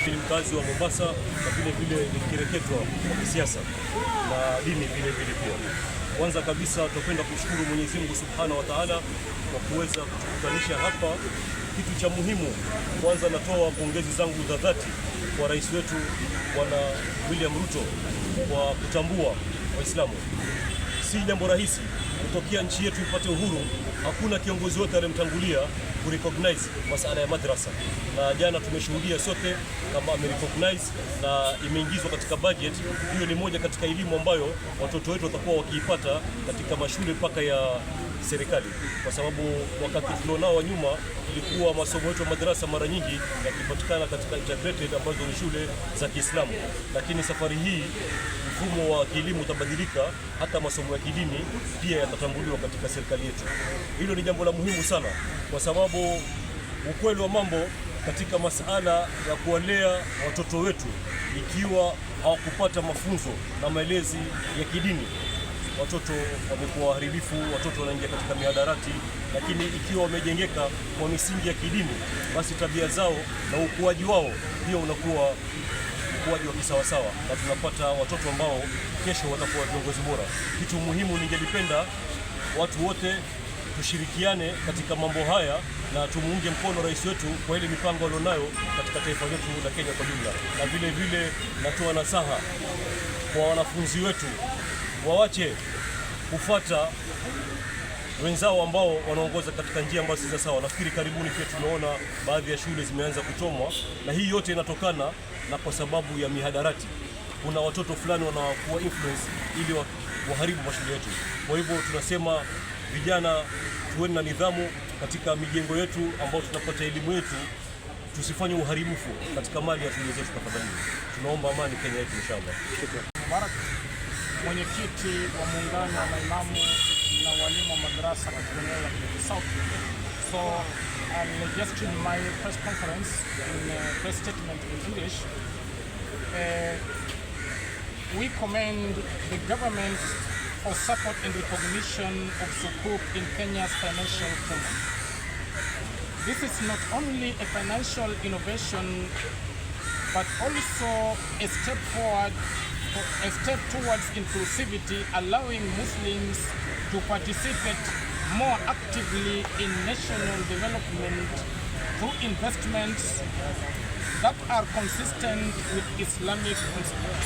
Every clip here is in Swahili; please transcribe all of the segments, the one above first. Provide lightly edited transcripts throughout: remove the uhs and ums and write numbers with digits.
Ni mkazi wa Mombasa na vile ni kireketwa wa kisiasa na dini vile pia. Kwanza kabisa tunapenda kushukuru Mwenyezi Mungu Subhanahu wa Ta'ala kwa kuweza kutukutanisha hapa. Kitu cha muhimu, kwanza natoa pongezi zangu za dhati kwa rais wetu Bwana William Ruto kwa kutambua Waislamu. Si jambo rahisi kutokea nchi yetu ipate uhuru, hakuna kiongozi wote aliyemtangulia kurecognize masuala ya madrasa, na jana tumeshuhudia sote kama amerecognize na imeingizwa katika budget. Hiyo ni moja katika elimu ambayo watoto wetu watakuwa wakiipata katika mashule mpaka ya serikali, kwa sababu wakati tulionao wa nyuma ilikuwa masomo yetu ya madrasa mara nyingi yakipatikana katika integrated ambazo ni shule za Kiislamu, lakini safari hii mfumo wa kielimu utabadilika, hata masomo ya kidini pia yatatambuliwa katika serikali yetu. Hilo ni jambo la muhimu sana, kwa sababu ukweli wa mambo katika masala ya kuwalea watoto wetu, ikiwa hawakupata mafunzo na malezi ya kidini, watoto wamekuwa waharibifu, watoto wanaingia katika mihadarati. Lakini ikiwa wamejengeka kwa misingi ya kidini, basi tabia zao na ukuaji wao pia unakuwa ukuaji wa kisawasawa, na tunapata watoto ambao kesho watakuwa viongozi bora. Kitu muhimu, ningelipenda watu wote tushirikiane katika mambo haya na tumuunge mkono rais wetu kwa ile mipango alionayo katika taifa letu la Kenya kwa jumla. Na vile natoa nasaha kwa wanafunzi wetu wawache kufuata wenzao ambao wanaongoza katika njia ambazo si sawa. Nafikiri karibuni pia tumeona baadhi ya shule zimeanza kuchomwa, na hii yote inatokana na kwa sababu ya mihadarati. Kuna watoto fulani wanakuwa influence ili waharibu mashule yetu. Kwa hivyo tunasema vijana, tuwe na nidhamu katika mijengo yetu ambao tunapata elimu yetu, tusifanye uharibifu katika mali ya shule zetu tafadhali. Tunaomba amani Kenya yetu inshallah. Mubarak, mwenyekiti wa muungano wa maimamu na walimu wa madrasa katika eneo la Kilifi South. So I'll just in my press conference in press statement in English. We commend the government for support and recognition of Sukuk in Kenya's financial framework. This is not only a financial innovation, but also a step forward, a step towards inclusivity, allowing Muslims to participate more actively in national development through investments that are consistent with Islamic principles.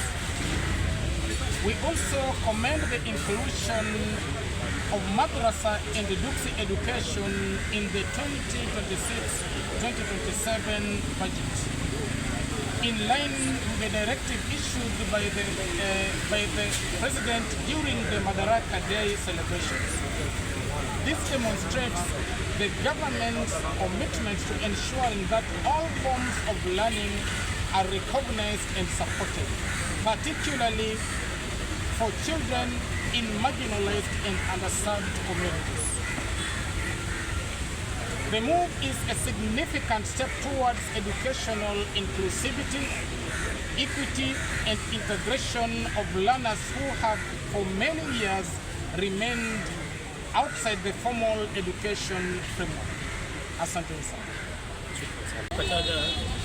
We also commend the inclusion of madrasa and Duksi education in the 2026-2027 budget, in line with the directive issued by the President during the Madaraka Day celebrations. This demonstrates the government's commitment to ensuring that all forms of learning are recognized and supported, particularly for children in marginalized and underserved communities. The move is a significant step towards educational inclusivity, equity, and integration of learners who have for many years remained outside the formal education framework. Asante sana. Kataga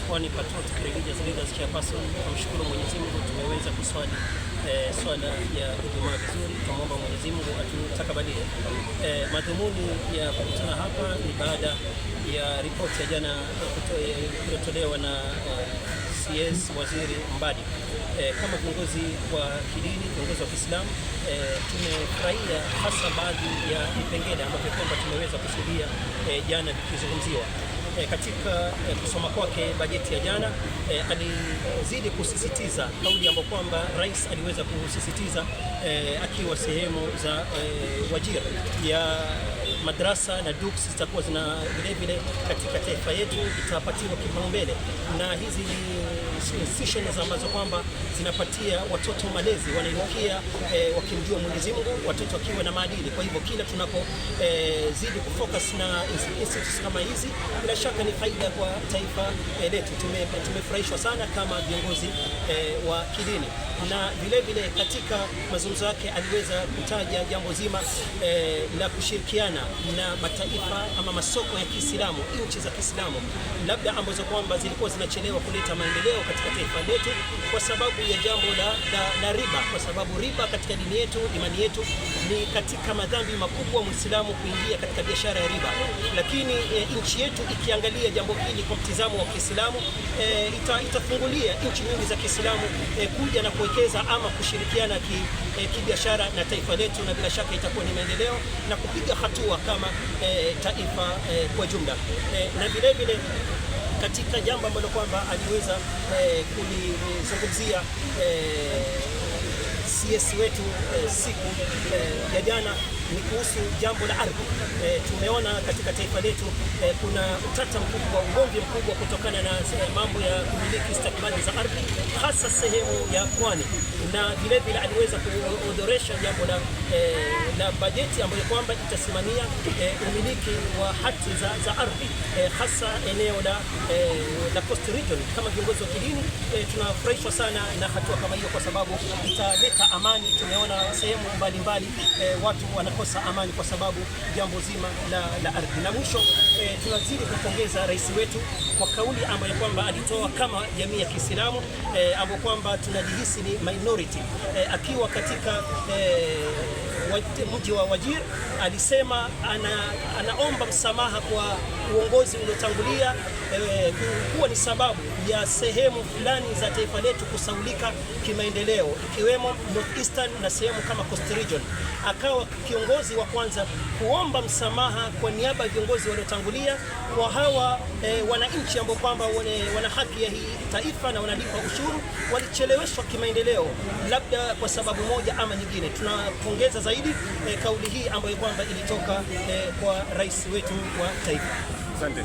Pwani Patriotic Religious Leaders Chairperson, tunamshukuru Mwenyezi Mungu tumeweza kuswali swala ya Ijumaa vizuri. Tunaomba Mwenyezi Mungu atutakabalie. Madhumuni ya kukutana hapa ni baada ya ripoti ya jana kutolewa na CS Waziri Mbadi. Kama viongozi wa kidini, viongozi wa Kiislamu, tumefurahia hasa baadhi ya vipengele ambavyo kwamba tumeweza kushuhudia jana vikizungumziwa. Katika kusoma kwake bajeti ya jana, alizidi kusisitiza kauli ambayo kwamba rais aliweza kusisitiza akiwa sehemu za wajiri ya madrasa na duks zitakuwa zina vile katika taifa yetu itapatiwa kipaumbele, na hizi ni institutions ambazo kwamba zinapatia watoto malezi, wanainukia wakimjua Mwenyezi Mungu, watoto wakiwa na maadili. Kwa hivyo kila tunapozidi kufocus na institutions kama hizi, bila shaka ni faida kwa taifa letu. Tumefurahishwa sana kama viongozi wa kidini, na vile katika mazungumzo yake aliweza kutaja jambo zima la kushirikiana na mataifa ama masoko ya Kiislamu, nchi za Kiislamu labda ambazo kwamba zilikuwa zinachelewa kuleta maendeleo katika taifa letu kwa sababu ya jambo la riba, kwa sababu riba katika dini yetu, imani yetu, ni katika madhambi makubwa Muislamu kuingia katika biashara ya riba. Lakini nchi yetu ikiangalia jambo hili kwa mtizamo wa Kiislamu, itafungulia nchi nyingi za Kiislamu kuja na kuwekeza ama kushirikiana kibiashara na taifa letu, na bila shaka itakuwa ni maendeleo na kupiga hatua kama taifa kwa jumla. Na vile katika jambo ambalo kwamba aliweza kulizungumzia CS wetu siku ya jana ni kuhusu jambo la ardhi. Tumeona katika taifa letu kuna utata mkubwa, ugomvi mkubwa kutokana na mambo ya kumiliki stakabadhi za ardhi, hasa sehemu ya pwani, na vile aliweza kuodoresha jambo la bajeti ambayo kwamba itasimamia umiliki wa hati za ardhi, hasa eneo la Coast Region. Kama viongozi wa kidini tunafurahishwa sana na hatua kama hiyo, kwa sababu italeta amani. Tumeona sehemu mbalimbali watu wanakosa amani kwa sababu jambo zima la ardhi. Na mwisho tunazidi kupongeza rais wetu kwa kauli ambayo kwamba alitoa kama jamii ya Kiislamu, ambapo kwamba tunajihisi ni minority, akiwa katika mji wa Wajir. Alisema anaomba msamaha kwa uongozi uliotangulia kuwa ni sababu ya sehemu fulani za taifa letu kusaulika kimaendeleo, ikiwemo North Eastern na sehemu kama Coast Region. Akawa kiongozi wa kwanza kuomba msamaha kwa niaba ya viongozi waliotangulia kwa hawa wananchi ambao kwamba wana haki ya hii taifa na wanalipa ushuru, walicheleweshwa kimaendeleo labda kwa sababu moja ama nyingine. Tunapongeza zaidi kauli hii ambayo kwamba ilitoka kwa rais wetu wa taifa. Asante.